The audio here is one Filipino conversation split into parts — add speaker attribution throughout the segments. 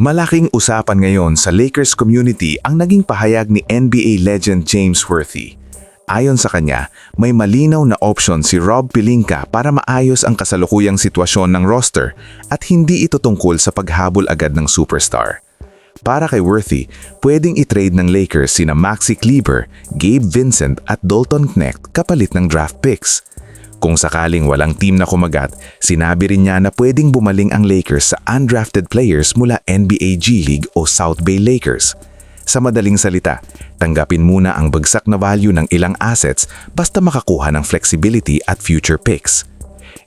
Speaker 1: Malaking usapan ngayon sa Lakers community ang naging pahayag ni NBA legend James Worthy. Ayon sa kanya, may malinaw na option si Rob Pelinka para maayos ang kasalukuyang sitwasyon ng roster at hindi ito tungkol sa paghabol agad ng superstar. Para kay Worthy, pwedeng i-trade ng Lakers sina Maxi Kleber, Gabe Vincent at Dalton Knecht kapalit ng draft picks. Kung sakaling walang team na kumagat, sinabi rin niya na pwedeng bumaling ang Lakers sa undrafted players mula NBA G League o South Bay Lakers. Sa madaling salita, tanggapin muna ang bagsak na value ng ilang assets basta makakuha ng flexibility at future picks.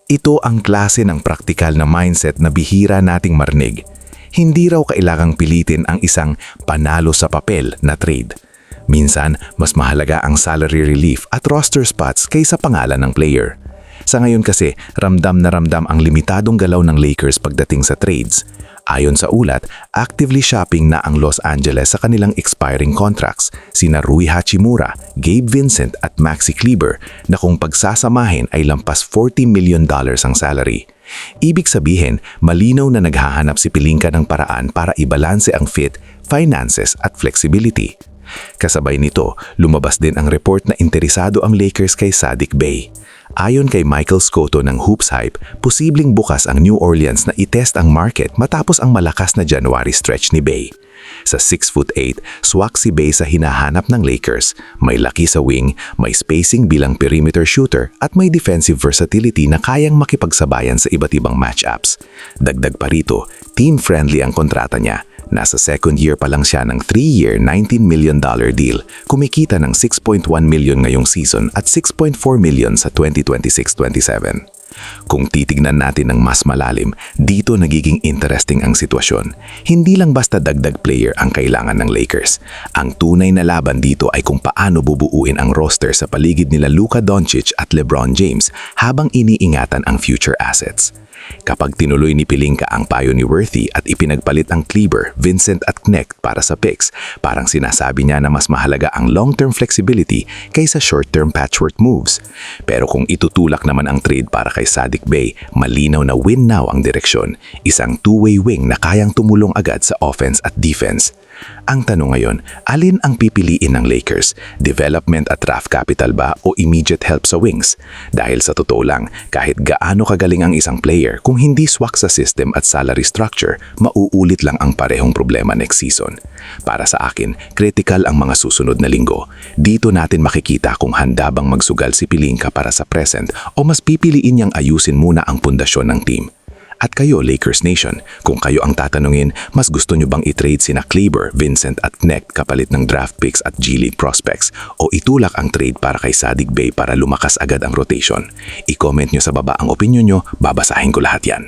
Speaker 1: Ito ang klase ng praktikal na mindset na bihira nating marinig. Hindi raw kailangang pilitin ang isang panalo sa papel na trade. Minsan, mas mahalaga ang salary relief at roster spots kaysa pangalan ng player. Sa ngayon kasi, ramdam na ramdam ang limitadong galaw ng Lakers pagdating sa trades. Ayon sa ulat, actively shopping na ang Los Angeles sa kanilang expiring contracts, sina Rui Hachimura, Gabe Vincent at Maxi Kleber na kung pagsasamahin ay lampas $40 million ang salary. Ibig sabihin, malinaw na naghahanap si Pelinka ng paraan para ibalanse ang fit, finances at flexibility. Kasabay nito, lumabas din ang report na interesado ang Lakers kay Saddiq Bey. Ayon kay Michael Scotto ng Hoops Hype, posibleng bukas ang New Orleans na itest ang market matapos ang malakas na January stretch ni Bey. Sa 6'8", swak si Bey sa hinahanap ng Lakers. May laki sa wing, may spacing bilang perimeter shooter at may defensive versatility na kayang makipagsabayan sa iba't ibang matchups. Dagdag pa rito, team-friendly ang kontrata niya. Nasa second year pa lang siya ng 3-year $19 million deal, kumikita ng $6.1 million ngayong season at $6.4 million sa 2026-27. Kung titignan natin ng mas malalim, dito nagiging interesting ang sitwasyon. Hindi lang basta dagdag player ang kailangan ng Lakers. Ang tunay na laban dito ay kung paano bubuuin ang roster sa paligid nila Luka Doncic at LeBron James habang iniingatan ang future assets. Kapag tinuloy ni Pelinka ang payo ni Worthy at ipinagpalit ang Kleber, Vincent at Knecht para sa picks, parang sinasabi niya na mas mahalaga ang long-term flexibility kaysa short-term patchwork moves. Pero kung itutulak naman ang trade para kay Saddiq Bey, malinaw na win now ang direksyon, isang two-way wing na kayang tumulong agad sa offense at defense. Ang tanong ngayon, alin ang pipiliin ng Lakers? Development at draft capital ba o immediate help sa wings? Dahil sa totoo lang, kahit gaano kagaling ang isang player, kung hindi swak sa system at salary structure, mauulit lang ang parehong problema next season. Para sa akin, critical ang mga susunod na linggo. Dito natin makikita kung handa bang magsugal si Pelinka para sa present o mas pipiliin niyang ayusin muna ang pundasyon ng team. At kayo, Lakers Nation, kung kayo ang tatanungin, mas gusto nyo bang i-trade sina Kleber, Vincent at Knecht kapalit ng draft picks at G League prospects o itulak ang trade para kay Saddiq Bey para lumakas agad ang rotation? I-comment nyo sa baba ang opinion nyo, babasahin ko lahat yan.